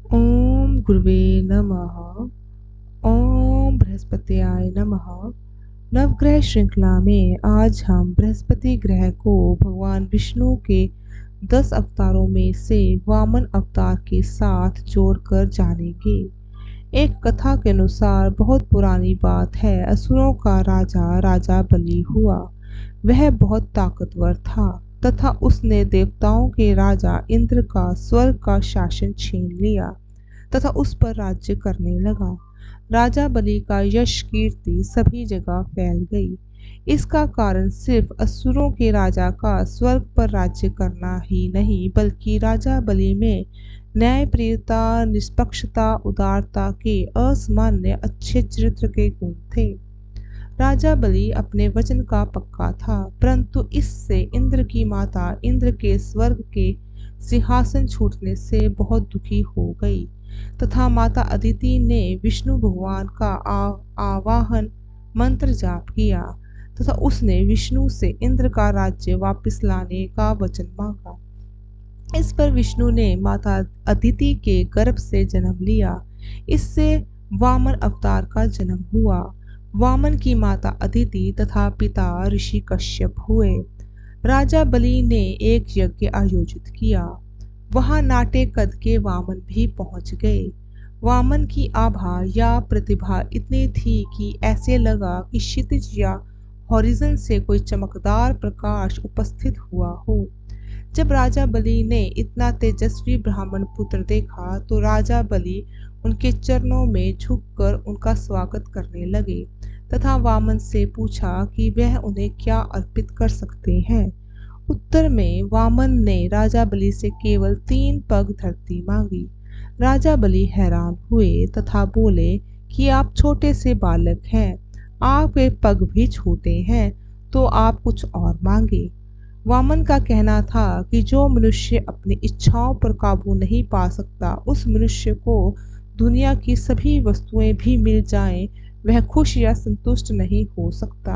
ओम गुरुवे नमः। ओम बृहस्पत्याय नमः। नवग्रह श्रृंखला में आज हम बृहस्पति ग्रह को भगवान विष्णु के 10 अवतारों में से वामन अवतार के साथ जोड़कर जानेंगे। एक कथा के अनुसार बहुत पुरानी बात है, असुरों का राजा राजा बलि हुआ। वह बहुत ताकतवर था तथा उसने देवताओं के राजा इंद्र का स्वर्ग का शासन छीन लिया तथा उस पर राज्य करने लगा। राजा बलि का यश कीर्ति सभी जगह फैल गई। इसका कारण सिर्फ असुरों के राजा का स्वर्ग पर राज्य करना ही नहीं, बल्कि राजा बलि में न्यायप्रियता, निष्पक्षता, उदारता के असामान्य अच्छे चरित्र के गुण थे। राजा बलि अपने वचन का पक्का था, परंतु इससे इंद्र की माता इंद्र के स्वर्ग के सिंहासन छूटने से बहुत दुखी हो गई तथा माता अदिति ने विष्णु भगवान का आवाहन मंत्र जाप किया तथा उसने विष्णु से इंद्र का राज्य वापस लाने का वचन मांगा। इस पर विष्णु ने माता अदिति के गर्भ से जन्म लिया। इससे वामन अवतार का जन्म हुआ। वामन की माता अदिति तथा पिता ऋषि कश्यप हुए। राजा बलि ने एक यज्ञ आयोजित किया। वहां नाटे कद के वामन भी पहुंच गए। वामन की आभा या प्रतिभा इतनी थी कि ऐसे लगा कि क्षितिज या हॉरिजन से कोई चमकदार प्रकाश उपस्थित हुआ हो। जब राजा बलि ने इतना तेजस्वी ब्राह्मण पुत्र देखा तो राजा बलि उनके चरणों में झुककर उनका स्वागत करने लगे तथा वामन से पूछा कि वह उन्हें क्या अर्पित कर सकते हैं। उत्तर में वामन ने राजा बलि से केवल 3 पग धरती मांगी। राजा बलि हैरान हुए तथा बोले कि आप छोटे से बालक हैं, आपके पग भी छोटे हैं, तो आप कुछ और मांगे। वामन का कहना था कि जो मनुष्य अपनी इच्छाओं पर काबू नहीं पा सकता, उस मनुष्य को दुनिया की सभी वस्तुएं भी मिल जाएं, वह खुश या संतुष्ट नहीं हो सकता।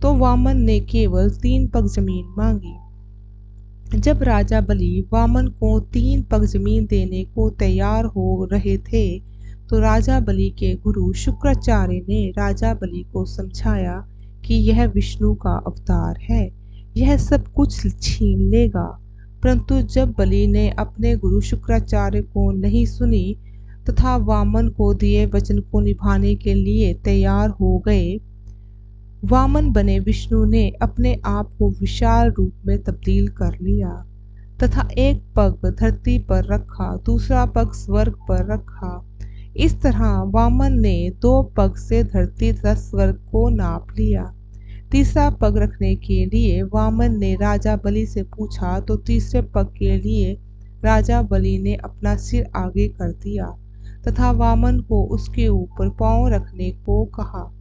तो वामन ने केवल 3 पग जमीन मांगी। जब राजा बलि वामन को 3 पग जमीन देने को तैयार हो रहे थे, तो राजा बलि के गुरु शुक्राचार्य ने राजा बलि को समझाया कि यह विष्णु का अवतार है, यह सब कुछ छीन लेगा। परंतु जब बलि ने अपने गुरु शुक्राचार्य को नहीं सुनी तथा वामन को दिए वचन को निभाने के लिए तैयार हो गए, वामन बने विष्णु ने अपने आप को विशाल रूप में तब्दील कर लिया तथा एक पग धरती पर रखा, दूसरा पग स्वर्ग पर रखा। इस तरह वामन ने 2 पग से धरती तथा स्वर्ग को नाप लिया। तीसरा पग रखने के लिए वामन ने राजा बलि से पूछा, तो तीसरे पग के लिए राजा बलि ने अपना सिर आगे कर दिया तथा वामन को उसके ऊपर पांव रखने को कहा।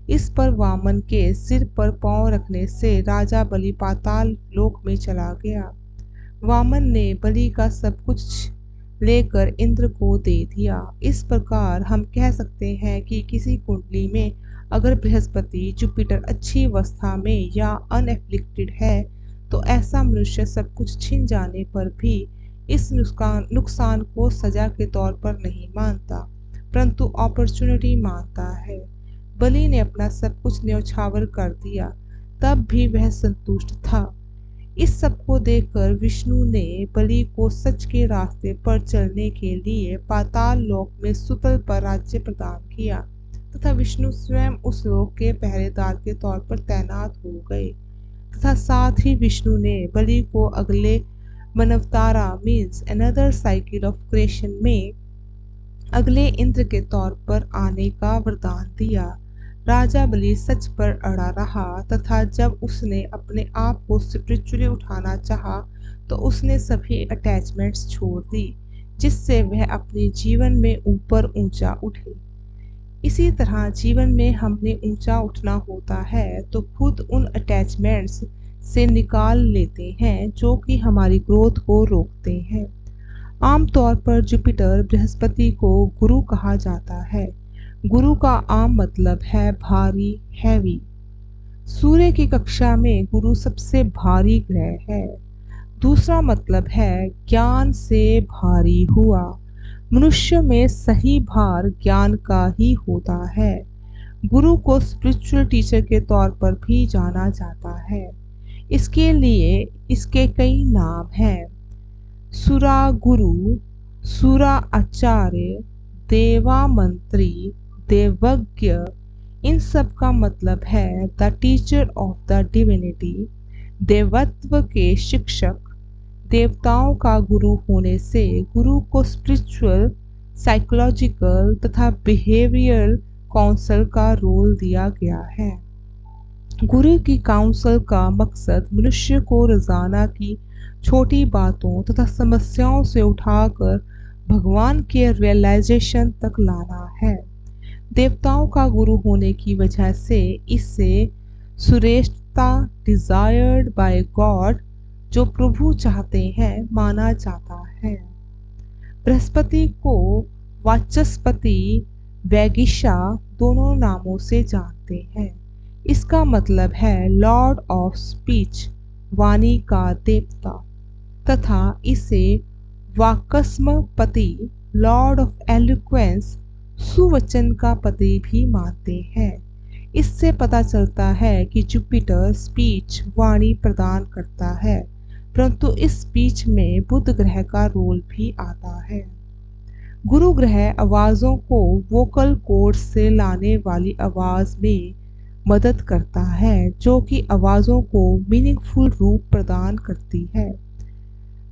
इस पर वामन के सिर पर पांव रखने से राजा बलि पाताल लोक में चला गया। वामन ने बलि का सब कुछ लेकर इंद्र को दे दिया। इस प्रकार हम कह सकते हैं कि किसी कुंडली में अगर बृहस्पति जुपिटर अच्छी अवस्था में या अनएफ्लिक्टेड है, तो ऐसा मनुष्य सब कुछ छिन जाने पर भी इस नुकसान को सजा के तौर पर नहीं मानता, परंतु अपॉर्चुनिटी मानता है। बलि ने अपना सब कुछ न्यौछावर कर दिया, तब भी वह संतुष्ट था। इस सब को देखकर विष्णु ने बलि को सच के रास्ते पर चलने के लिए पाताल लोक में सुतल पर राज्य प्रदान किया तथा विष्णु स्वयं उस लोक के पहरेदार के तौर पर तैनात हो गए तथा साथ ही विष्णु ने बलि को अगले मनवतारा means another cycle of creation में अगले इंद्र के तौर पर आने का वरदान दिया। राजा बलि सच पर अड़ा रहा तथा जब उसने अपने आप को स्पिरिचुअली उठाना चाहा, तो उसने सभी अटैचमेंट्स छोड़ दी, जिससे वह अपने जीवन में ऊपर ऊंचा उठे। इसी तरह जीवन में हमने ऊंचा उठना होता है तो खुद उन अटैचमेंट्स से निकाल लेते हैं जो कि हमारी ग्रोथ को रोकते हैं। आमतौर पर जुपिटर बृहस्पति को गुरु कहा जाता है। गुरु का आम मतलब है भारी, हैवी। सूर्य की कक्षा में गुरु सबसे भारी ग्रह है। दूसरा मतलब है ज्ञान से भारी हुआ। मनुष्य में सही भार ज्ञान का ही होता है। गुरु को स्पिरिचुअल टीचर के तौर पर भी जाना जाता है। इसके लिए इसके कई नाम हैं। सुरा गुरु, सुरा आचार्य, देवा मंत्री, देवज्ञ। इन सब का मतलब है the teacher of the divinity, देवत्व के शिक्षक। देवताओं का गुरु होने से गुरु को स्पिरिचुअल, साइकोलॉजिकल तथा बिहेवियरल काउंसल का रोल दिया गया है। गुरु की काउंसल का मकसद मनुष्य को रोजाना की छोटी बातों तथा समस्याओं से उठाकर भगवान के रियलाइजेशन तक लाना है। देवताओं का गुरु होने की वजह से इसे श्रेष्ठता, डिजायर्ड बाय गॉड, जो प्रभु चाहते हैं, माना जाता है। बृहस्पति को वाचस्पति, वैगिषा दोनों नामों से जानते हैं। इसका मतलब है लॉर्ड ऑफ स्पीच, वाणी का देवता, तथा इसे वाकस्मपति, लॉर्ड ऑफ एलोक्वेंस, सुवचन का पति भी मानते हैं। इससे पता चलता है कि जुपिटर स्पीच, वाणी प्रदान करता है, परंतु इस स्पीच में बुध ग्रह का रोल भी आता है। गुरु ग्रह आवाजों को वोकल कोर्ड्स से लाने वाली आवाज में मदद करता है, जो कि आवाजों को मीनिंगफुल रूप प्रदान करती है,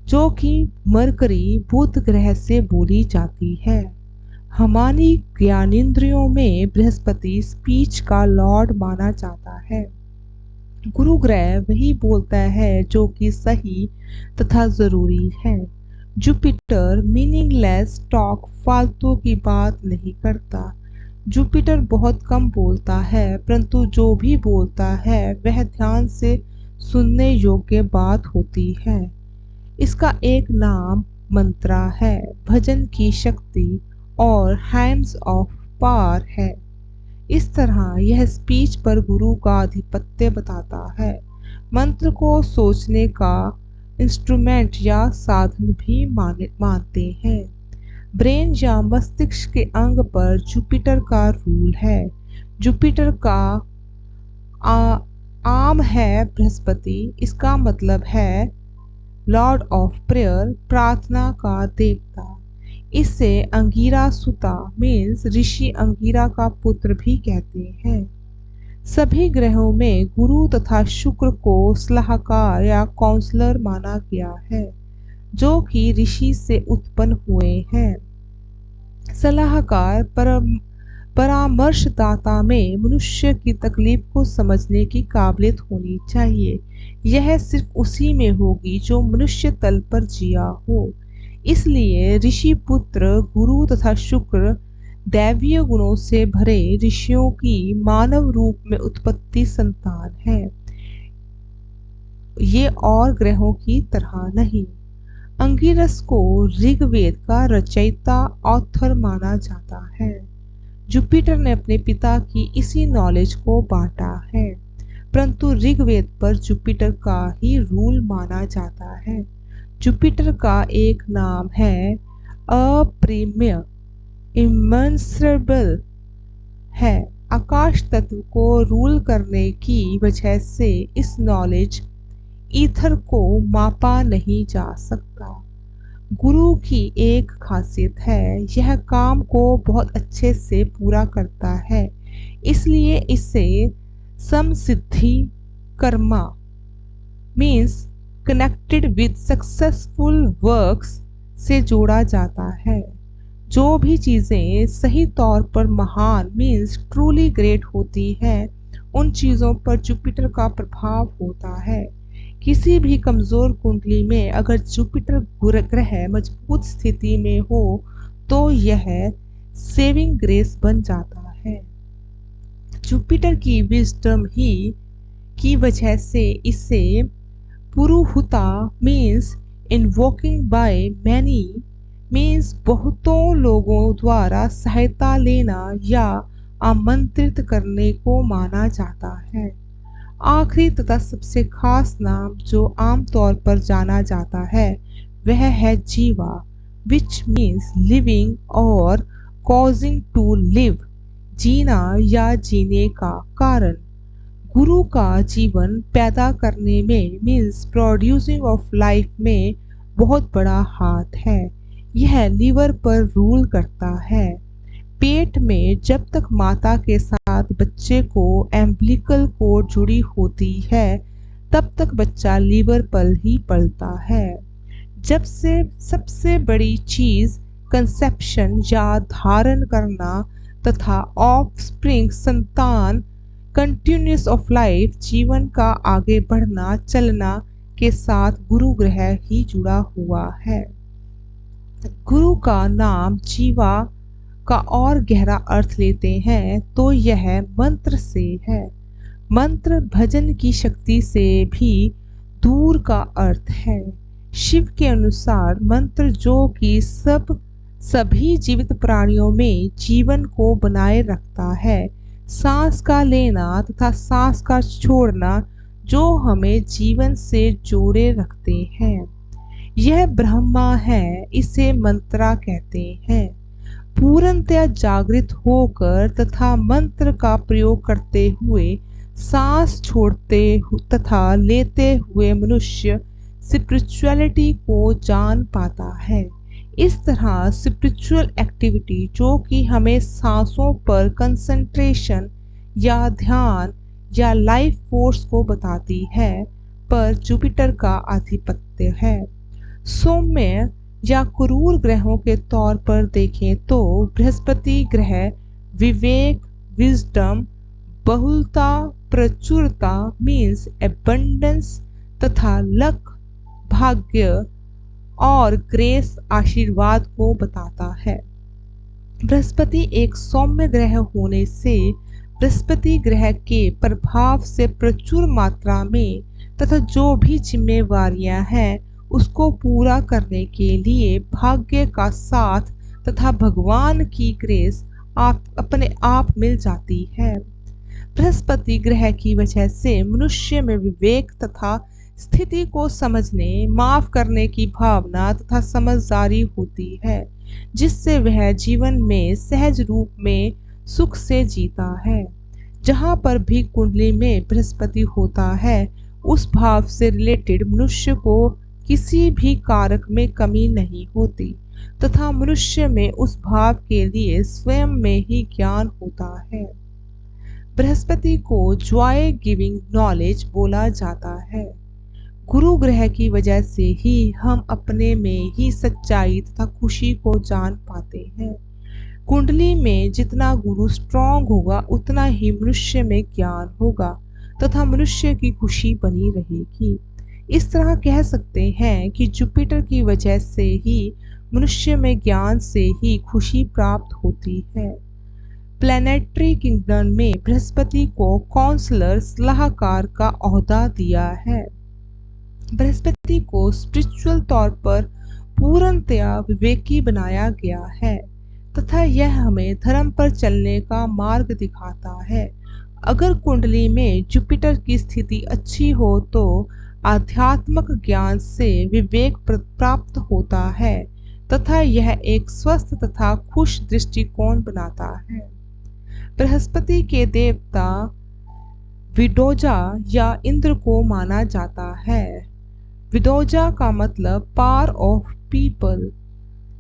जो कि मरकरी बुध ग्रह से बोली जाती है। हमारी ज्ञानेंद्रियों में बृहस्पति स्पीच का लॉर्ड माना जाता है। गुरु ग्रह वही बोलता है जो कि सही तथा जरूरी है। जुपिटर मीनिंगलेस टॉक, फालतू की बात नहीं करता। जुपिटर बहुत कम बोलता है, परंतु जो भी बोलता है वह ध्यान से सुनने योग्य बात होती है। इसका एक नाम मंत्रा है, भजन की शक्ति और हैंड्स ऑफ पावर है। इस तरह यह स्पीच पर गुरु का आधिपत्य बताता है। मंत्र को सोचने का इंस्ट्रूमेंट या साधन भी मानते हैं। ब्रेन या मस्तिष्क के अंग पर जुपिटर का रूल है। जुपिटर का आम है बृहस्पति। इसका मतलब है लॉर्ड ऑफ प्रेयर, प्रार्थना का देवता। इसे अंगीरा सुता मीन्स ऋषि अंगीरा का पुत्र भी कहते हैं। सभी ग्रहों में गुरु तथा शुक्र को सलाहकार या काउंसलर माना गया है, जो कि ऋषि से उत्पन्न हुए हैं। सलाहकार परामर्शदाता में मनुष्य की तकलीफ को समझने की काबिलियत होनी चाहिए। यह सिर्फ उसी में होगी जो मनुष्य तल पर जिया हो। इसलिए ऋषि पुत्र गुरु तथा शुक्र दैवीय गुणों से भरे ऋषियों की मानव रूप में उत्पत्ति संतान है। ये और ग्रहों की तरह नहीं। अंगिरस को ऋग्वेद का रचयिता, ऑथर माना जाता है। जुपिटर ने अपने पिता की इसी नॉलेज को बांटा है, परंतु ऋग्वेद पर जुपिटर का ही रूल माना जाता है। जुपिटर का एक नाम है अप्रिमेय, इमेंसरेबल है। आकाश तत्व को रूल करने की वजह से इस नॉलेज ईथर को मापा नहीं जा सकता। गुरु की एक खासियत है, यह काम को बहुत अच्छे से पूरा करता है, इसलिए इसे समसिद्धि कर्मा means connected with successful works से जोड़ा जाता है। जो भी चीज़ें सही तौर पर महान मीन्स ट्रूली ग्रेट होती हैं, उन चीज़ों पर जुपिटर का प्रभाव होता है। किसी भी कमज़ोर कुंडली में अगर जुपिटर ग्रह मजबूत स्थिति में हो तो यह सेविंग ग्रेस बन जाता है। जुपिटर की विजडम ही की वजह से इसे Puruhuta means invoking by many means बहुतों लोगों द्वारा सहायता लेना या आमंत्रित करने को माना जाता है। आखिरी तथा सबसे खास नाम जो आमतौर पर जाना जाता है वह है जीवा, विच मीन्स लिविंग और कॉजिंग टू लिव, जीना या जीने का कारण। गुरु का जीवन पैदा करने में मीन्स प्रोड्यूसिंग ऑफ लाइफ में बहुत बड़ा हाथ है। यह लीवर पर रूल करता है। पेट में जब तक माता के साथ बच्चे को एम्बिलिकल कोर्ड जुड़ी होती है तब तक बच्चा लीवर पर ही पलता है। जब से सबसे बड़ी चीज कंसेप्शन या धारण करना तथा ऑफस्प्रिंग संतान कंटिन्यूस ऑफ लाइफ जीवन का आगे बढ़ना चलना के साथ गुरु ग्रह ही जुड़ा हुआ है। गुरु का नाम जीवा का और गहरा अर्थ लेते हैं तो यह मंत्र से है। मंत्र भजन की शक्ति से भी दूर का अर्थ है। शिव के अनुसार मंत्र जो कि सभी जीवित प्राणियों में जीवन को बनाए रखता है, सांस का लेना तथा सांस का छोड़ना जो हमें जीवन से जोड़े रखते हैं, यह ब्रह्मा है, इसे मंत्रा कहते हैं। पूर्णतया जागृत होकर तथा मंत्र का प्रयोग करते हुए सांस छोड़ते तथा लेते हुए मनुष्य स्पिरिचुअलिटी को जान पाता है। इस तरह स्पिरिचुअल एक्टिविटी जो कि हमें सांसों पर कंसंट्रेशन या ध्यान या लाइफ फोर्स को बताती है, पर जुपिटर का आधिपत्य है। सौम्य या क्रूर ग्रहों के तौर पर देखें तो बृहस्पति ग्रह विवेक, विजडम, बहुलता, प्रचुरता मीन्स एबंडेंस तथा लक, भाग्य और ग्रेस, आशीर्वाद को बताता है। बृहस्पति एक सौम्य ग्रह होने से बृहस्पति ग्रह के प्रभाव से प्रचुर मात्रा में तथा जो भी जिम्मेवारियां हैं उसको पूरा करने के लिए भाग्य का साथ तथा भगवान की ग्रेस अपने आप मिल जाती है। बृहस्पति ग्रह की वजह से मनुष्य में विवेक तथा स्थिति को समझने, माफ करने की भावना तथा समझदारी होती है, जिससे वह जीवन में सहज रूप में सुख से जीता है। जहाँ पर भी कुंडली में बृहस्पति होता है उस भाव से रिलेटेड मनुष्य को किसी भी कारक में कमी नहीं होती तथा मनुष्य में उस भाव के लिए स्वयं में ही ज्ञान होता है। बृहस्पति को जॉय गिविंग नॉलेज बोला जाता है। गुरु ग्रह की वजह से ही हम अपने में ही सच्चाई तथा खुशी को जान पाते हैं। कुंडली में जितना गुरु स्ट्रांग होगा उतना ही मनुष्य में ज्ञान होगा तथा मनुष्य की खुशी बनी रहेगी। इस तरह कह सकते हैं कि जुपिटर की वजह से ही मनुष्य में ज्ञान से ही खुशी प्राप्त होती है। प्लैनेटरी किंगडम में बृहस्पति को काउंसलर, सलाहकार का ओहदा दिया है। बृहस्पति को स्पिरिचुअल तौर पर पूर्णतया विवेकी बनाया गया है तथा यह हमें धर्म पर चलने का मार्ग दिखाता है। अगर कुंडली में जुपिटर की स्थिति अच्छी हो तो आध्यात्मिक ज्ञान से विवेक प्राप्त होता है तथा यह एक स्वस्थ तथा खुश दृष्टिकोण बनाता है। बृहस्पति के देवता विदोजा या इंद्र को माना जाता है। विदोजा का मतलब पावर ऑफ पीपल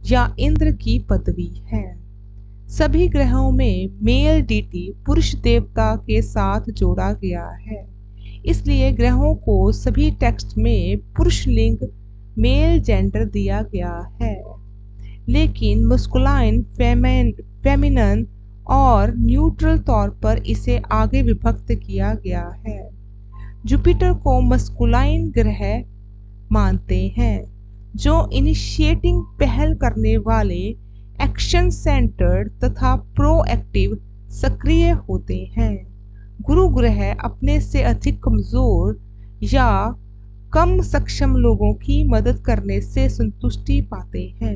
या इंद्र की पदवी है। सभी ग्रहों में मेल डीटी पुरुष देवता के साथ जोड़ा गया है, इसलिए ग्रहों को सभी टेक्स्ट में पुरुष लिंग मेल जेंडर दिया गया है, लेकिन मस्कुलाइन, फेमिनन और न्यूट्रल तौर पर इसे आगे विभक्त किया गया है। जुपिटर को मस्कुलाइन ग्रह मानते हैं जो इनिशिएटिंग, पहल करने वाले, एक्शन सेंटर्ड तथा प्रोएक्टिव, सक्रिय होते हैं। गुरु ग्रह अपने से अधिक कमजोर या कम सक्षम लोगों की मदद करने से संतुष्टि पाते हैं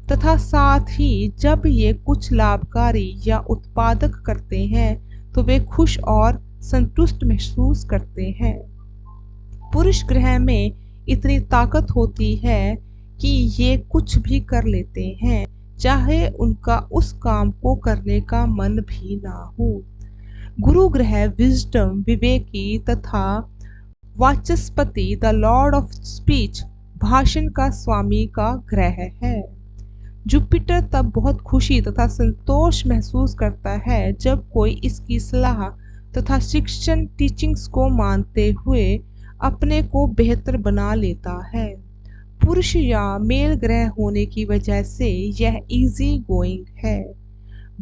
तथा साथ ही जब ये कुछ लाभकारी या उत्पादक करते हैं तो वे खुश और संतुष्ट महसूस करते हैं। पुरुष ग्रह में इतनी ताकत होती है कि ये कुछ भी कर लेते हैं, चाहे उनका उस काम को करने का मन भी ना हो। गुरु ग्रह विजडम, विवेकी तथा वाचस्पति द लॉर्ड ऑफ स्पीच, भाषण का स्वामी का ग्रह है। जुपिटर तब बहुत खुशी तथा संतोष महसूस करता है जब कोई इसकी सलाह तथा शिक्षण टीचिंग्स को मानते हुए अपने को बेहतर बना लेता है। पुरुष या मेल ग्रह होने की वजह से यह इजी गोइंग है।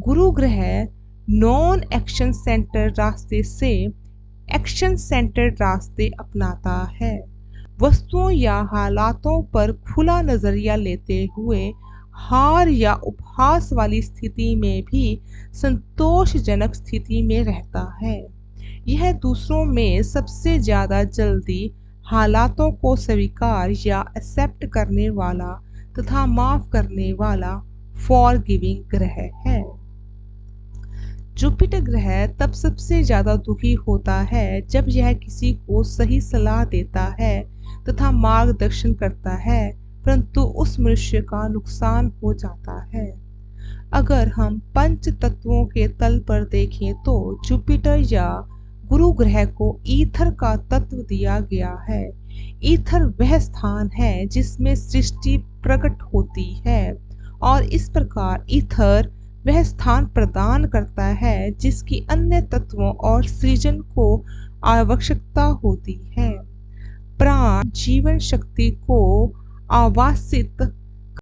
गुरु ग्रह नॉन एक्शन सेंटर रास्ते से एक्शन सेंटर्ड रास्ते अपनाता है। वस्तुओं या हालातों पर खुला नजरिया लेते हुए हार या उपहास वाली स्थिति में भी संतोषजनक स्थिति में रहता है। यह दूसरों में सबसे ज्यादा जल्दी हालातों को स्वीकार या एक्सेप्ट करने वाला तथा माफ करने वाला फॉरगिविंग ग्रह है। जुपिटर ग्रह तब सबसे ज्यादा दुखी होता है जब यह किसी को सही सलाह देता है तथा मार्गदर्शन करता है, परंतु उस मनुष्य का नुकसान हो जाता है। अगर हम पंच तत्वों के तल पर देखें तो जुपिटर या गुरु ग्रह को ईथर का तत्व दिया गया है। ईथर वह स्थान है जिसमें सृष्टि प्रकट होती है और इस प्रकार ईथर वह स्थान प्रदान करता है जिसकी अन्य तत्वों और सृजन को आवश्यकता होती है। प्राण जीवन शक्ति को आवासित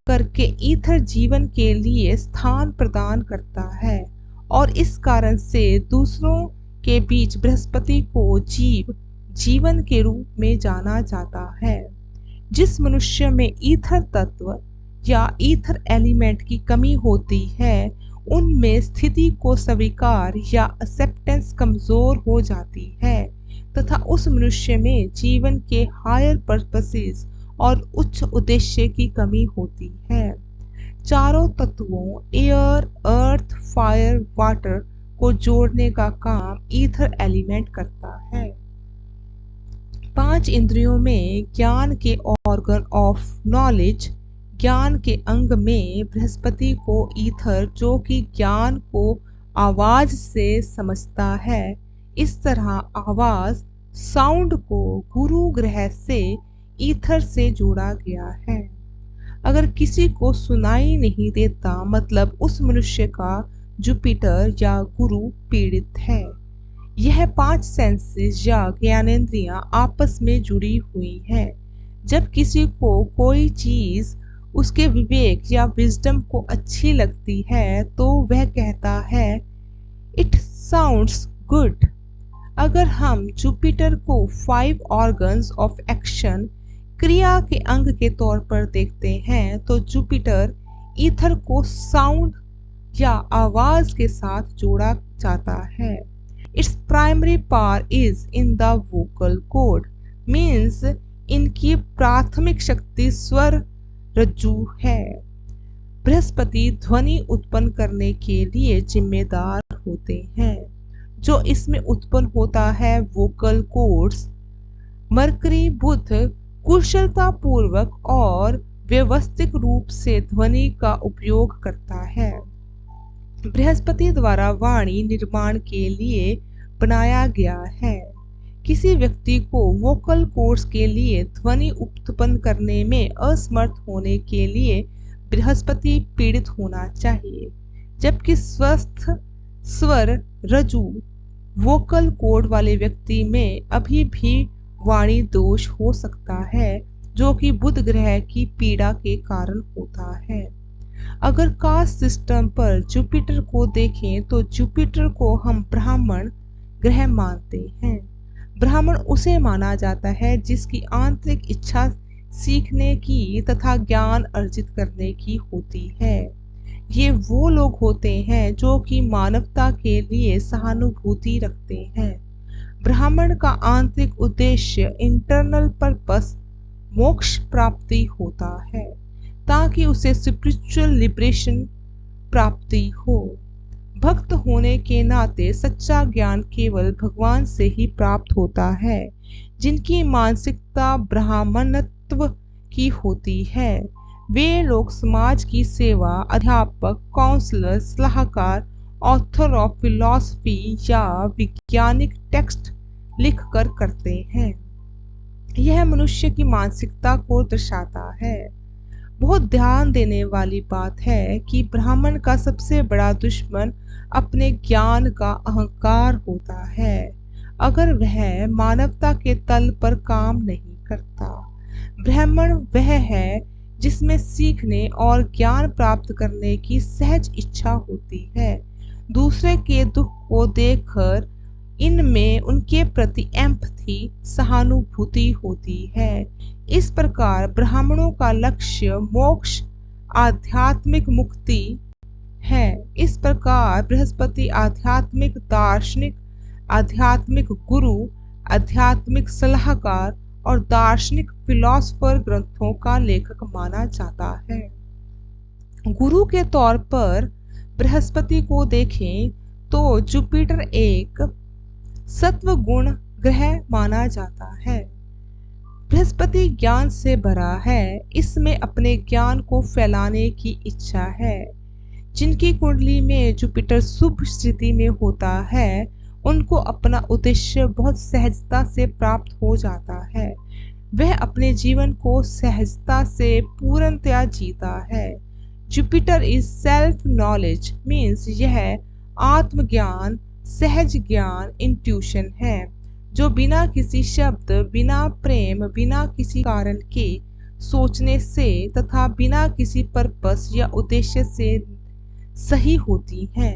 करके ईथर जीवन के लिए स्थान प्रदान करता है और इस कारण से दूसरों के बीच बृहस्पति को जीवन के रूप में जाना जाता है। जिस मनुष्य में ईथर तत्व या ईथर एलिमेंट की कमी होती है, उनमें स्थिति को स्वीकार या एक्सेप्टेंस कमजोर हो जाती है तथा उस मनुष्य में जीवन के हायर पर्पसेस और उच्च उद्देश्य की कमी होती है। चारों तत्वों एयर, अर्थ, फायर, वाटर को जोड़ने का काम ईथर एलिमेंट करता है। 5 इंद्रियों में ज्ञान के ऑर्गन ऑफ नॉलेज, ज्ञान के अंग में बृहस्पति को ईथर जो कि ज्ञान को आवाज से समझता है, इस तरह आवाज साउंड को गुरु ग्रह से ईथर से जोड़ा गया है। अगर किसी को सुनाई नहीं देता, मतलब उस मनुष्य का जुपिटर या गुरु पीड़ित है। यह 5 सेंसेस या ज्ञानेंद्रियां आपस में जुड़ी हुई हैं। जब किसी को कोई चीज उसके विवेक या विजडम को अच्छी लगती है तो वह कहता है इट साउंड्स गुड। अगर हम जुपिटर को 5 ऑर्गन्स ऑफ एक्शन, क्रिया के अंग के तौर पर देखते हैं तो जुपिटर ईथर को साउंड या आवाज के साथ जोड़ा जाता है। Its primary power is in the vocal cord, means इनकी प्राथमिक शक्ति स्वर रज्जु है। बृहस्पति ध्वनि उत्पन्न करने के लिए जिम्मेदार होते हैं। जो इसमें उत्पन्न होता है वोकल कॉर्ड्स। मरकरी बुध कुशलता पूर्वक और व्यवस्थित रूप से ध्वनि का उपयोग करता है। बृहस्पति द्वारा वाणी निर्माण के लिए बनाया गया है। किसी व्यक्ति को वोकल कोर्ड्स के लिए ध्वनि उत्पन्न करने में असमर्थ होने के लिए बृहस्पति पीड़ित होना चाहिए, जबकि स्वस्थ स्वर रज्जु वोकल कोर्ड वाले व्यक्ति में अभी भी वाणी दोष हो सकता है, जो कि बुध ग्रह की पीड़ा के कारण होता है। अगर कास्ट सिस्टम पर जुपिटर को देखें तो जुपिटर को हम ब्राह्मण ग्रह मानते हैं। ब्राह्मण उसे माना जाता है जिसकी आंतरिक इच्छा सीखने की तथा ज्ञान अर्जित करने की होती है। ये वो लोग होते हैं जो कि मानवता के लिए सहानुभूति रखते हैं। ब्राह्मण का आंतरिक उद्देश्य इंटरनल पर्पस मोक्ष प्राप्ति होता है, ताकि उसे स्पिरिचुअल लिबरेशन प्राप्ति हो। भक्त होने के नाते सच्चा ज्ञान केवल भगवान से ही प्राप्त होता है, जिनकी मानसिकता ब्राह्मणत्व की होती है। वे लोग समाज की सेवा, अध्यापक, काउंसलर, सलाहकार, ऑथर ऑफ फिलॉसफी या वैज्ञानिक टेक्स्ट लिखकर करते हैं। यह मनुष्य की मानसिकता को दर्शाता है। बहुत ध्यान देने वाली बात है कि ब्राह्मण का सबसे बड़ा दुश्मन अपने ज्ञान का अहंकार होता है, अगर वह मानवता के तल पर काम नहीं करता। ब्राह्मण वह है जिसमें सीखने और ज्ञान प्राप्त करने की सहज इच्छा होती है। दूसरे के दुख को देखकर इनमें उनके प्रति एम्पथी, सहानुभूति होती है। इस प्रकार ब्राह्मणों का लक्ष्य मोक्ष, आध्यात्मिक मुक्ति है। इस प्रकार बृहस्पति आध्यात्मिक दार्शनिक, आध्यात्मिक गुरु, आध्यात्मिक सलाहकार और दार्शनिक फिलोसफर ग्रंथों का लेखक माना जाता है। गुरु के तौर पर बृहस्पति को देखें तो जुपिटर एक सत्व गुण ग्रह माना जाता है। बृहस्पति ज्ञान से भरा है, इसमें अपने ज्ञान को फैलाने की इच्छा है। जिनकी कुंडली में जुपिटर शुभ स्थिति में होता है, उनको अपना उद्देश्य बहुत सहजता से प्राप्त हो जाता है। वह अपने जीवन को सहजता से पूर्णतया जीता है। Jupiter is self knowledge means यह आत्मज्ञान, सहज ज्ञान, इंट्यूशन है, जो बिना किसी शब्द, बिना प्रेम, बिना किसी कारण के सोचने से तथा बिना किसी पर्पस या उद्देश्य से सही होती है।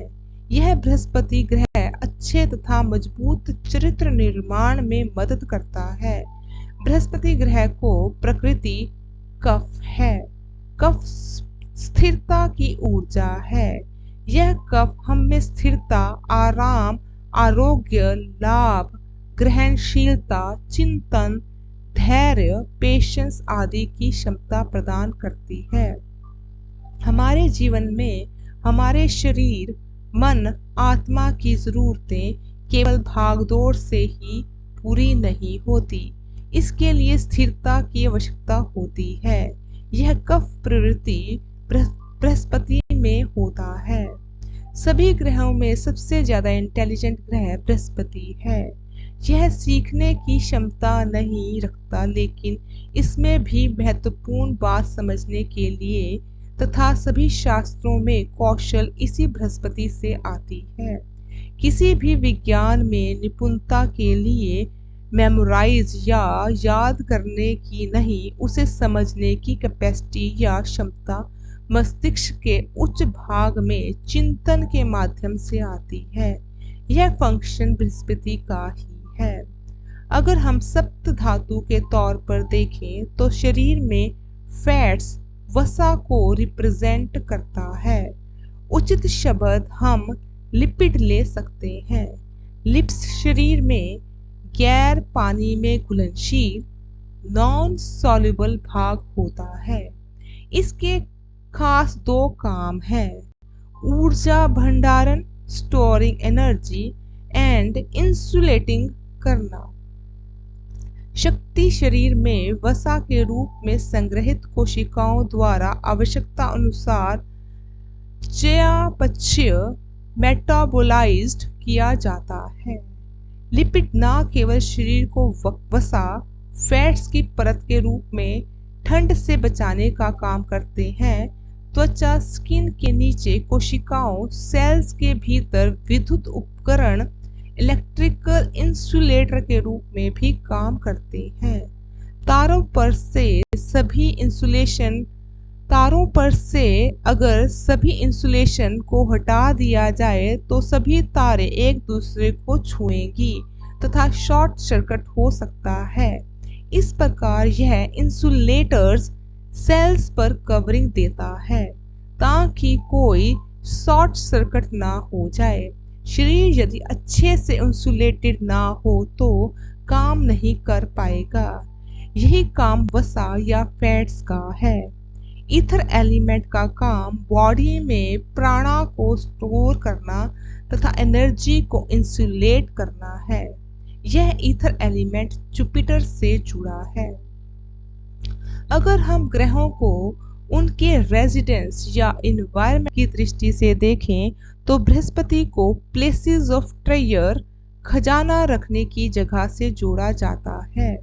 यह बृहस्पति ग्रह अच्छे तथा मजबूत चरित्र निर्माण में मदद करता है। बृहस्पति ग्रह को प्रकृति कफ है। कफ स्थिरता की ऊर्जा है। यह कफ हम में स्थिरता, आराम, आरोग्य, लाभ, ग्रहणशीलता, चिंतन, धैर्य, पेशेंस आदि की क्षमता प्रदान करती है। हमारे जीवन में हमारे शरीर, मन, आत्मा की जरूरतें केवल भागदौड़ से ही पूरी नहीं होती। इसके लिए स्थिरता की आवश्यकता होती है। यह कफ प्रवृत्ति बृहस्पति में होता है। सभी ग्रहों में सबसे ज्यादा इंटेलिजेंट ग्रह बृहस्पति है। यह सीखने की क्षमता नहीं रखता, लेकिन इसमें भी महत्वपूर्ण बात समझने के लिए तथा सभी शास्त्रों में कौशल इसी बृहस्पति से आती है। किसी भी विज्ञान में निपुणता के लिए मेमोराइज या याद करने की नहीं, उसे समझने की कैपेसिटी या क्षमता मस्तिष्क के उच्च भाग में चिंतन के माध्यम से आती है। यह फंक्शन बृहस्पति का ही है। अगर हम सप्त धातु के तौर पर देखें तो शरीर में फैट्स वसा को रिप्रेजेंट करता है। उचित शब्द हम लिपिड ले सकते हैं। लिप्स शरीर में गैर पानी में घुलनशील नॉन सॉल्युबल भाग होता है। इसके खास दो काम हैं: ऊर्जा भंडारण, स्टोरिंग एनर्जी, एंड इंसुलेटिंग करना। शक्ति शरीर में वसा के रूप में संग्रहित कोशिकाओं द्वारा आवश्यकता अनुसार चयापचय मेटाबोलाइज्ड किया जाता है। लिपिड न केवल शरीर को वसा, फैट्स की परत के रूप में ठंड से बचाने का काम करते हैं, त्वचा, स्किन के नीचे कोशिकाओं, सेल्स के भीतर विद्युत उपकरण, इलेक्ट्रिकल इंसुलेटर के रूप में भी काम करते हैं। तारों पर से अगर सभी इंसुलेशन को हटा दिया जाए तो सभी तारे एक दूसरे को छुएंगी तथा शॉर्ट सर्किट हो सकता है। इस प्रकार यह इंसुलेटर्स सेल्स पर कवरिंग देता है ताकि कोई शॉर्ट सर्किट ना हो जाए। शरीर यदि अच्छे से इंसुलेटेड ना हो तो काम नहीं कर पाएगा। यही काम वसा या फैट्स का है। ईथर एलिमेंट का काम बॉडी में प्राणा को स्टोर करना तथा एनर्जी को इंसुलेट करना है। यह ईथर एलिमेंट जुपिटर से जुड़ा है। अगर हम ग्रहों को उनके रेजिडेंस या इन्वायरमेंट की दृष्टि से देखें तो बृहस्पति को प्लेसेस ऑफ ट्रेजर, खजाना रखने की जगह से जोड़ा जाता है।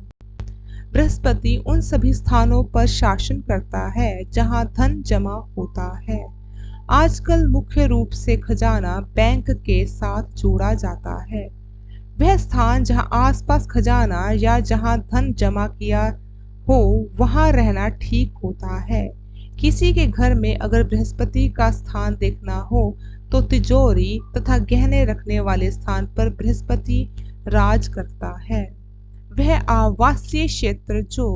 बृहस्पति उन सभी स्थानों पर शासन करता है जहां धन जमा होता है। आजकल मुख्य रूप से खजाना बैंक के साथ जोड़ा जाता है। वह स्थान जहां आसपास खजाना या जहां धन जमा किया हो वहां रहना ठीक होता है। किसी के घर में अगर बृहस्पति का स्थान देखना हो तो तिजोरी तथा गहने रखने वाले स्थान पर बृहस्पति राज करता है। वह आवासीय क्षेत्र जो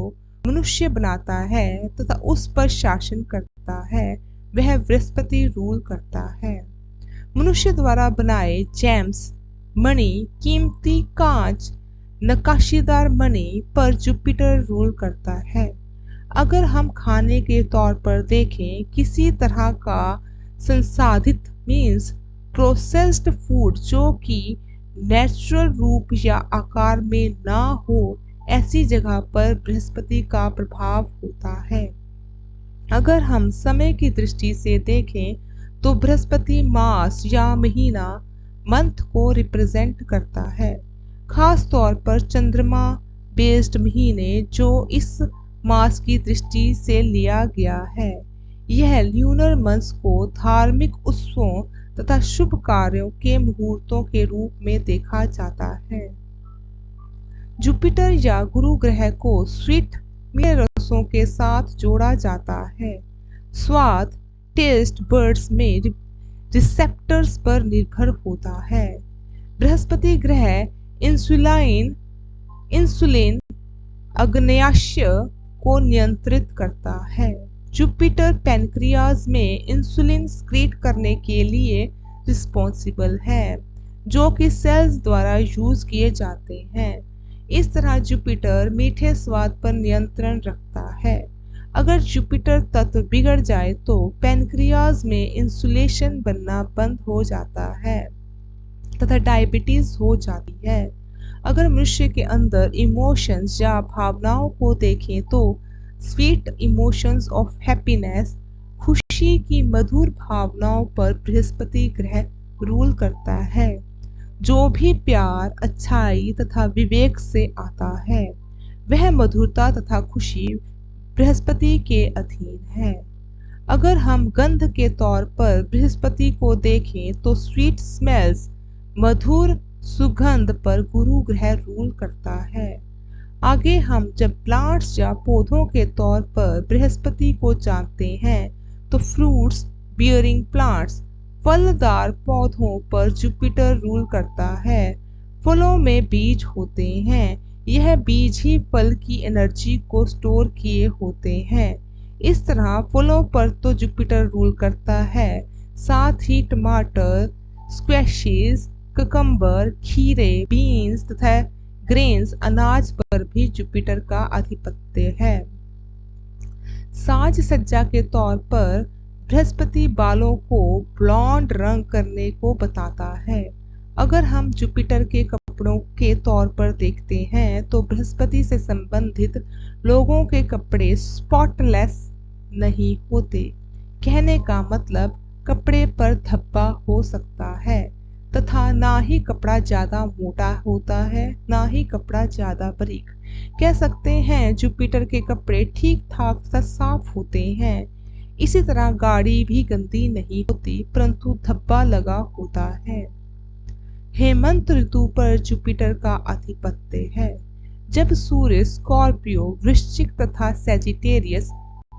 मनुष्य बनाता है तथा उस पर शासन करता है वह बृहस्पति रूल करता है। मनुष्य द्वारा बनाए जेम्स, मणि, कीमती कांच, नक्काशीदार मणि पर जुपिटर रूल करता है। अगर हम खाने के तौर पर देखें, किसी तरह का संसाधित मीन्स प्रोसेस्ड फूड जो कि नेचुरल रूप या आकार में ना हो, ऐसी जगह पर बृहस्पति का प्रभाव होता है। अगर हम समय की दृष्टि से देखें तो बृहस्पति मास या महीना, मंथ को रिप्रेजेंट करता है। खास तौर पर चंद्रमा बेस्ड महीने जो इस मास की दृष्टि से लिया गया है। यह ल्यूनर मंथ्स को धार्मिक उत्सवों तथा शुभ कार्यों के मुहूर्तों के रूप में देखा जाता है। जुपिटर या गुरु ग्रह को स्वीट मीठे रसों के साथ जोड़ा जाता है। स्वाद, टेस्ट बर्ड्स में रिसेप्टर्स पर निर्भर होता है। बृहस्पति ग्रह इंसुलिन अग्न्याशय को नियंत्रित करता है। जुपिटर पैनक्रियाज में इंसुलिन स्क्रीट करने के लिए रिस्पॉन्सिबल है, जो कि सेल्स द्वारा यूज किए जाते हैं। इस तरह जुपिटर मीठे स्वाद पर नियंत्रण रखता है। अगर जुपिटर तत्व बिगड़ जाए तो पैनक्रियाज में इंसुलेशन बनना बंद हो जाता है तथा डायबिटीज हो जाती है। अगर मनुष्य के अंदर इमोशंस या भावनाओं को देखें तो स्वीट इमोशंस ऑफ हैप्पीनेस, खुशी की मधुर भावनाओं पर बृहस्पति ग्रह रूल करता है। जो भी प्यार, अच्छाई तथा विवेक से आता है वह मधुरता तथा खुशी बृहस्पति के अधीन है। अगर हम गंध के तौर पर बृहस्पति को देखें तो स्वीट स्मेल्स, मधुर सुगंध पर गुरु ग्रह रूल करता है। आगे हम जब प्लांट्स या पौधों के तौर पर बृहस्पति को जानते हैं तो फ्रूट्स बियरिंग प्लांट्स, फलदार पौधों पर जुपिटर रूल करता है। फलों में बीज होते हैं, यह बीज ही फल की एनर्जी को स्टोर किए होते हैं। इस तरह फलों पर तो जुपिटर रूल करता है, साथ ही टमाटर, स्क्वैशेस, ककम्बर, खीरे, बीन्स तथा ग्रेन्स अनाज पर भी जुपिटर का आधिपत्य है। साज सज्जा के तौर पर बृहस्पति बालों को ब्लॉन्ड रंग करने को बताता है। अगर हम जुपिटर के कपड़ों के तौर पर देखते हैं तो बृहस्पति से संबंधित लोगों के कपड़े स्पॉटलेस नहीं होते। कहने का मतलब कपड़े पर धब्बा हो सकता है तथा ना ही कपड़ा ज्यादा मोटा होता है ना ही कपड़ा ज्यादा बारीक। कह सकते हैं जुपिटर के कपड़े ठीक ठाक तथा साफ होते हैं। इसी तरह गाड़ी भी गंदी नहीं होती परंतु धब्बा लगा होता है। हेमंत ऋतु पर जुपिटर का आधिपत्य है। जब सूर्य स्कॉर्पियो, वृश्चिक तथा सैजिटेरियस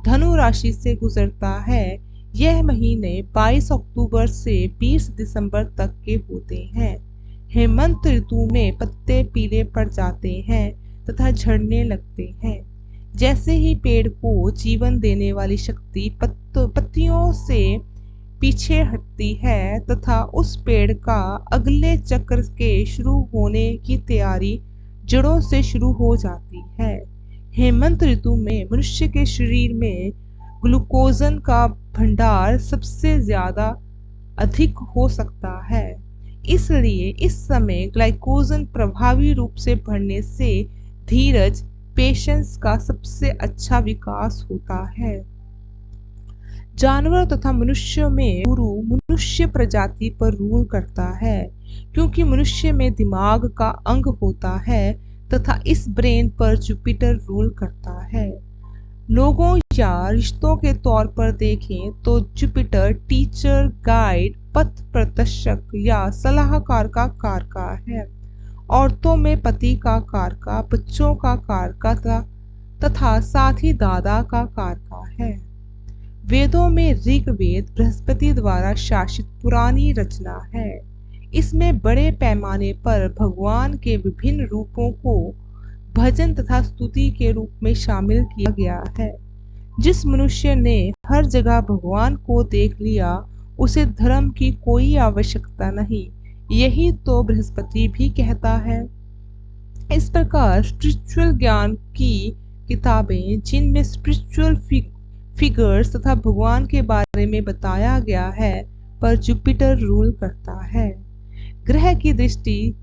धनु राशि से गुजरता है, यह महीने 22 अक्टूबर से 20 दिसंबर तक के होते हैं। हेमंत ऋतु में पत्ते पीले पड़ जाते हैं तथा झड़ने लगते हैं। जैसे ही पेड़ को जीवन देने वाली शक्ति पत्तियों से पीछे हटती है तथा उस पेड़ का अगले चक्र के शुरू होने की तैयारी जड़ों से शुरू हो जाती है। हेमंत ऋतु में मनुष्य के शरीर में ग्लूकोजन का भंडार सबसे ज्यादा अधिक हो सकता है, इसलिए इस समय ग्लाइकोजन प्रभावी रूप से बढ़ने से धीरज, पेशेंस का सबसे अच्छा विकास होता है। जानवर तथा मनुष्यों में गुरु मनुष्य प्रजाति पर रूल करता है, क्योंकि मनुष्य में दिमाग का अंग होता है तथा इस ब्रेन पर जुपिटर रूल करता है। लोगों या रिश्तों के तौर पर देखें तो जुपिटर टीचर, गाइड, पथ प्रदर्शक या सलाहकार का कारका है। औरतों में पति का कारका, बच्चों का कारका तथा साथ ही दादा का कारका है। वेदों में ऋग्वेद बृहस्पति द्वारा शासित पुरानी रचना है। इसमें बड़े पैमाने पर भगवान के विभिन्न रूपों को भजन तथा स्तुति के रूप में शामिल किया गया है। जिस मनुष्य ने हर जगह भगवान को देख लिया, उसे धर्म की कोई आवश्यकता नहीं, यही तो बृहस्पति भी कहता है। इस प्रकार स्पिरिचुअल ज्ञान की किताबें, जिनमें स्पिरिचुअल फिगर्स तथा भगवान के बारे में बताया गया है, पर जुपिटर रूल करता है। ग्रह की दृष्टि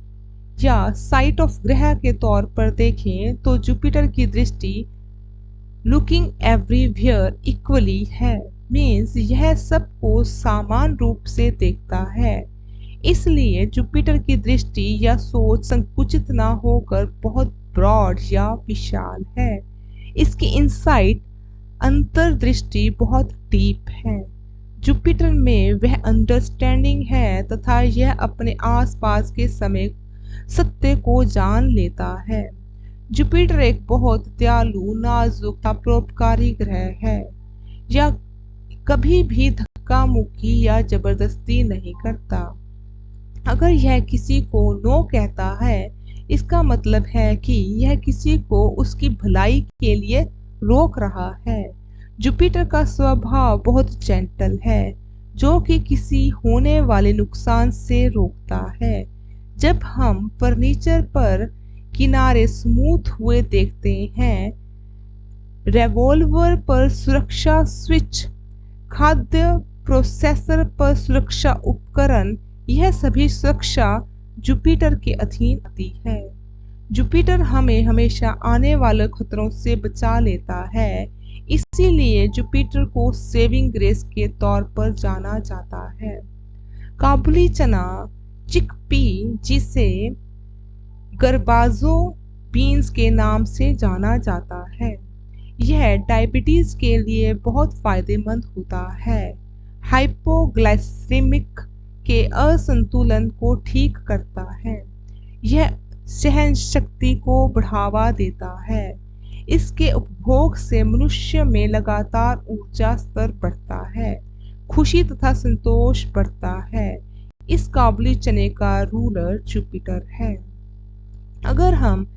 या साइट ऑफ ग्रह के तौर पर देखें तो जुपिटर की दृष्टि लुकिंग एवरीवेयर इक्वली है, मीन्स यह सबको समान रूप से देखता है। इसलिए जुपिटर की दृष्टि या सोच संकुचित ना होकर बहुत ब्रॉड या विशाल है। इसकी इंसाइट अंतर्दृष्टि बहुत डीप है। जुपिटर में वह अंडरस्टैंडिंग है तथा यह अपने आसपास के समय सत्य को जान लेता है। जुपिटर एक बहुत दयालु, नाजुक तथा परोपकारी ग्रह है। यह कभी भी धक्का मुक्की या जबरदस्ती नहीं करता। अगर यह किसी को नो कहता है, इसका मतलब है कि यह किसी को उसकी भलाई के लिए रोक रहा है। जुपिटर का स्वभाव बहुत जेंटल है, जो कि किसी होने वाले नुकसान से रोकता है। जब हम फर्नीचर पर किनारे स्मूथ हुए देखते हैं, रिवॉल्वर पर सुरक्षा स्विच, खाद्य प्रोसेसर पर सुरक्षा उपकरण, यह सभी सुरक्षा जुपिटर के अधीन आती है। जुपिटर हमें हमेशा आने वाले खतरों से बचा लेता है, इसीलिए जुपिटर को सेविंग ग्रेस के तौर पर जाना जाता है। काबुली चना, चिकपी, जिसे गर्बाजो बीन्स के नाम से जाना जाता है, यह डायबिटीज के लिए बहुत फायदेमंद होता है। हाइपोग्लाइसेमिक के असंतुलन को ठीक करता है। यह सहन शक्ति को बढ़ावा देता है। इसके उपभोग से मनुष्य में लगातार ऊर्जा स्तर बढ़ता है, खुशी तथा संतोष बढ़ता है। इस काबुली चने का रूलर जुपिटर है। अगर हम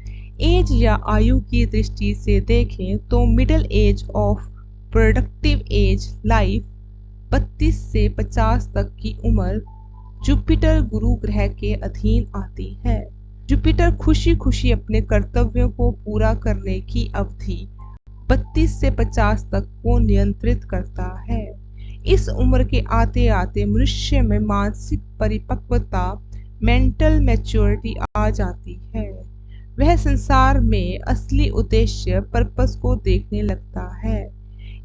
एज या आयु की दृष्टि से देखें तो middle age of productive age life 32 से 50 तक की उम्र जुपिटर गुरु ग्रह के अधीन आती है। जुपिटर खुशी खुशी अपने कर्तव्यों को पूरा करने की अवधि 32 से 50 तक को नियंत्रित करता है। इस उम्र के आते आते मनुष्य में मानसिक परिपक्वता, मेंटल मैच्योरिटी आ जाती है। वह संसार में असली उद्देश्य, पर्पस को देखने लगता है।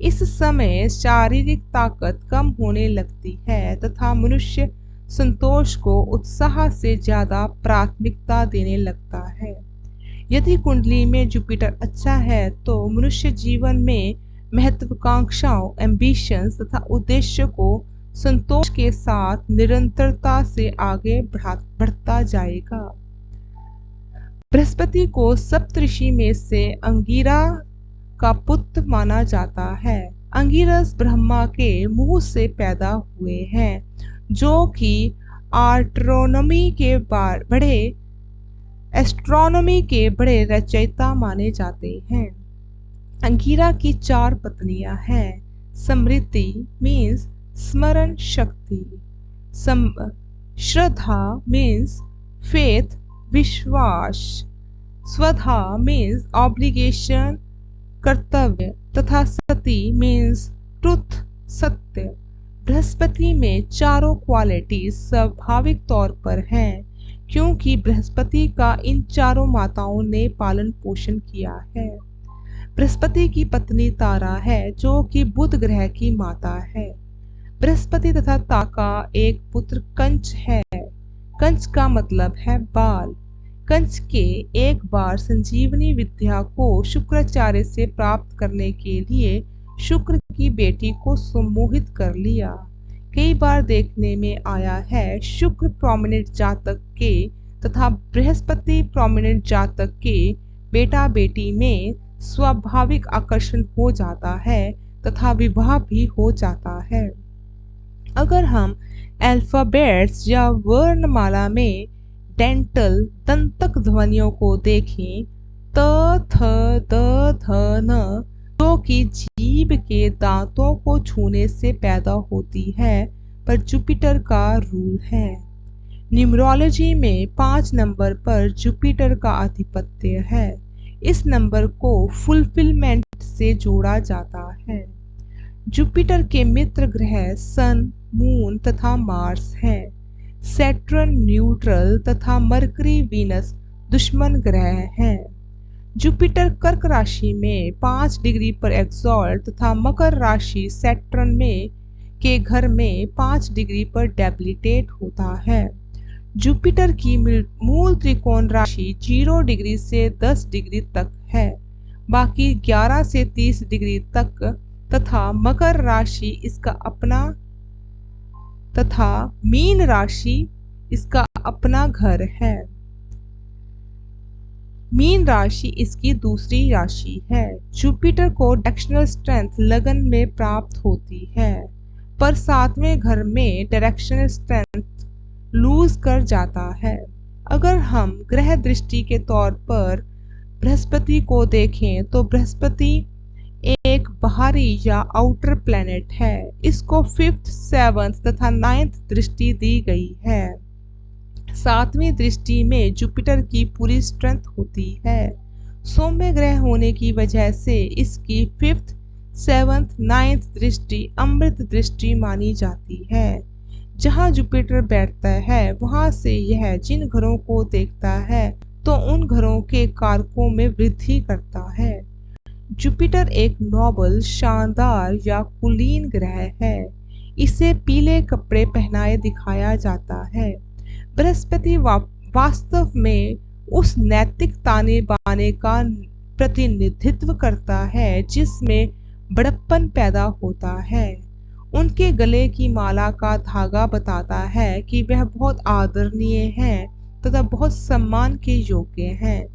इस समय शारीरिक ताकत कम होने लगती है तथा मनुष्य संतोष को उत्साह से ज्यादा प्राथमिकता देने लगता है। यदि कुंडली में जुपिटर अच्छा है तो मनुष्य जीवन में महत्वाकांक्षाओं, एम्बिशंस तथा उद्देश्य को संतोष के साथ निरंतरता से आगे बढ़ता जाएगा। बृहस्पति को सप्तऋषि में से अंगिरा का पुत्र माना जाता है। अंगिरस ब्रह्मा के मुंह से पैदा हुए हैं, जो कि एस्ट्रोनॉमी के बड़े रचयिता माने जाते हैं। अंगिरा की 4 पत्नियां हैं। समृद्धि मीन्स स्मरण शक्ति, श्रद्धा मीन्स फेथ, विश्वास, स्वधा मीन्स ऑब्लिगेशन, कर्तव्य, तथा सती मीन्स ट्रुथ, सत्य। बृहस्पति में चारों क्वालिटीज स्वाभाविक तौर पर हैं, क्योंकि बृहस्पति का इन चारों माताओं ने पालन पोषण किया है। बृहस्पति की पत्नी तारा है जो कि बुध ग्रह की माता है। बृहस्पति तथा तारा का एक पुत्र कंच है। कंच का मतलब है बाल। कंच के एक बार संजीवनी विद्या को शुक्राचार्य से प्राप्त करने के लिए शुक्र की बेटी को सम्मोहित कर लिया। कई बार देखने में आया है शुक्र प्रोमिनेंट जातक के तथा बृहस्पति प्रोमिनेंट जातक के बेटा बेटी में स्वाभाविक आकर्षण हो जाता है तथा विवाह भी हो जाता है। अगर हम अल्फाबेट्स या वर्णमाला में डेंटल दंतक ध्वनियों को देखें त थ द ध न जो कि जीभ के दांतों को छूने से पैदा होती है पर जुपिटर का रूल है। न्यूमरोलॉजी में 5 नंबर पर जुपिटर का आधिपत्य है। इस नंबर को फुलफिलमेंट से जोड़ा जाता है। जुपिटर के मित्र ग्रह सन, मून तथा मार्स हैं। सैटर्न न्यूट्रल तथा मरकरी वीनस दुश्मन ग्रह हैं। जुपिटर कर्क राशि में 5 डिग्री पर एक्सॉल्ट तथा मकर राशि सैटर्न में के घर में 5 डिग्री पर डेबिलिटेट होता है। जुपिटर की मूल त्रिकोण राशि 0 डिग्री से 10 डिग्री तक है, बाकी 11 से 30 डिग्री तक तथा मकर राशि इसका अपना तथा मीन राशि इसका अपना घर है। मीन राशि इसकी दूसरी राशि है। जुपिटर को डायरेक्शनल स्ट्रेंथ लगन में प्राप्त होती है पर 7वें घर में डायरेक्शनल स्ट्रेंथ लूज कर जाता है। अगर हम ग्रह दृष्टि के तौर पर बृहस्पति को देखें तो बृहस्पति एक बाहरी या आउटर प्लैनेट है। इसको 5th, 7th तथा 9th दृष्टि दी गई है। 7वीं दृष्टि में जुपिटर की पूरी स्ट्रेंथ होती है। सौम्य ग्रह होने की वजह से इसकी 5th, 7th, 9th दृष्टि अमृत दृष्टि मानी जाती है। जहाँ जुपिटर बैठता है वहाँ से यह जिन घरों को देखता है तो उन घरों के कारकों में वृद्धि करता है। जुपिटर एक नोबल, शानदार या कुलीन ग्रह है। इसे पीले कपड़े पहनाए दिखाया जाता है। बृहस्पति वास्तव में उस नैतिक ताने बाने का प्रतिनिधित्व करता है जिसमें बड़प्पन पैदा होता है। उनके गले की माला का धागा बताता है कि वह बहुत आदरणीय हैं तथा बहुत सम्मान के योग्य हैं।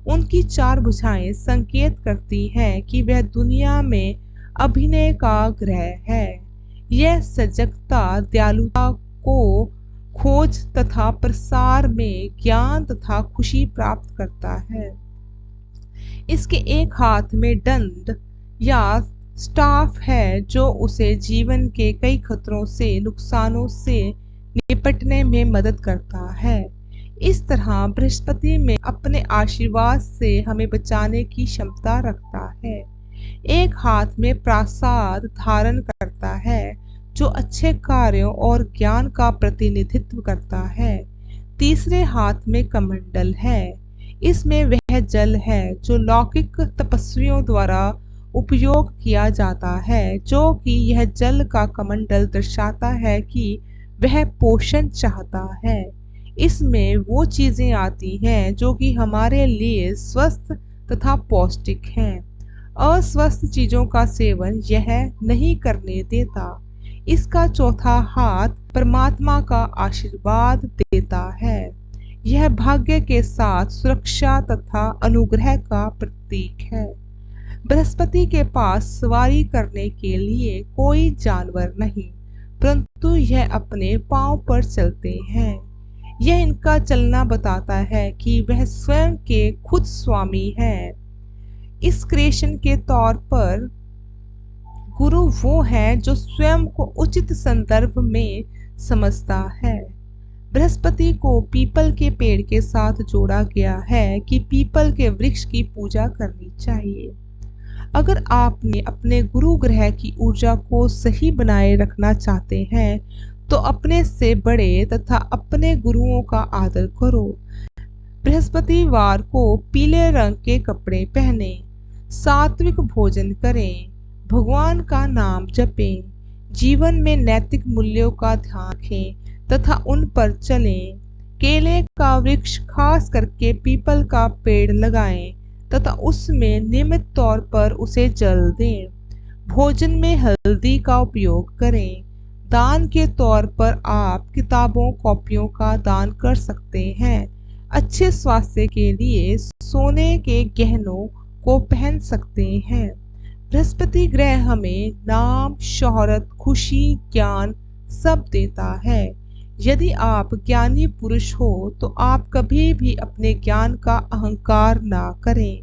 उनकी 4 भुजाएं संकेत करती हैं कि वह दुनिया में अभिनय का ग्रह है। यह सजगता, दयालुता को खोज तथा प्रसार में ज्ञान तथा खुशी प्राप्त करता है। इसके एक हाथ में दंड या स्टाफ है जो उसे जीवन के कई खतरों से, नुकसानों से निपटने में मदद करता है। इस तरह बृहस्पति में अपने आशीर्वाद से हमें बचाने की क्षमता रखता है। एक हाथ में प्रासाद धारण करता है जो अच्छे कार्यों और ज्ञान का प्रतिनिधित्व करता है। तीसरे हाथ में कमंडल है। इसमें वह जल है जो लौकिक तपस्वियों द्वारा उपयोग किया जाता है, जो कि यह जल का कमंडल दर्शाता है कि वह पोषण चाहता है। इसमें वो चीजें आती हैं जो कि हमारे लिए स्वस्थ तथा पौष्टिक हैं। अस्वस्थ चीजों का सेवन यह नहीं करने देता। इसका चौथा हाथ परमात्मा का आशीर्वाद देता है। यह भाग्य के साथ सुरक्षा तथा अनुग्रह का प्रतीक है। बृहस्पति के पास सवारी करने के लिए कोई जानवर नहीं, परंतु यह अपने पांव पर चलते हैं। यह इनका चलना बताता है कि वह स्वयं के खुद स्वामी हैं। इस क्रिएशन के तौर पर गुरु वो है जो स्वयं को उचित संदर्भ में समझता है। बृहस्पति को पीपल के पेड़ के साथ जोड़ा गया है कि पीपल के वृक्ष की पूजा करनी चाहिए। अगर आपने अपने गुरु ग्रह की ऊर्जा को सही बनाए रखना चाहते हैं तो अपने से बड़े तथा अपने गुरुओं का आदर करो। बृहस्पतिवार को पीले रंग के कपड़े पहने। सात्विक भोजन करें, भगवान का नाम जपें, जीवन में नैतिक मूल्यों का ध्यान रखें तथा उन पर चलें। केले का वृक्ष खास करके पीपल का पेड़ लगाएं तथा उसमें नियमित तौर पर उसे जल दें। भोजन में हल्दी का उपयोग करें। दान के तौर पर आप किताबों कॉपियों का दान कर सकते हैं। अच्छे स्वास्थ्य के लिए सोने के गहनों को पहन सकते हैं। बृहस्पति ग्रह हमें नाम, शोहरत, खुशी, ज्ञान सब देता है। यदि आप ज्ञानी पुरुष हो तो आप कभी भी अपने ज्ञान का अहंकार ना करें।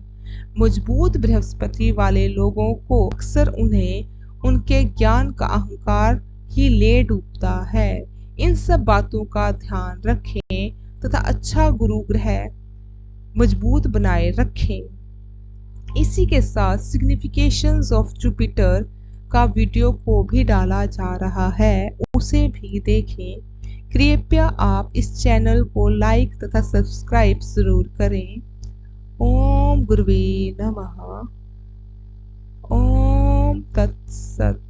मजबूत बृहस्पति वाले लोगों को अक्सर उन्हें उनके ज्ञान का अहंकार ही ले डूबता है। इन सब बातों का ध्यान रखें तथा अच्छा गुरु ग्रह मजबूत बनाए रखें। इसी के साथ सिग्निफिकेशंस ऑफ जुपिटर का वीडियो को भी डाला जा रहा है, उसे भी देखें। कृपया आप इस चैनल को लाइक तथा सब्सक्राइब जरूर करें। ओम गुरुवे नमः। ओम तत्सत।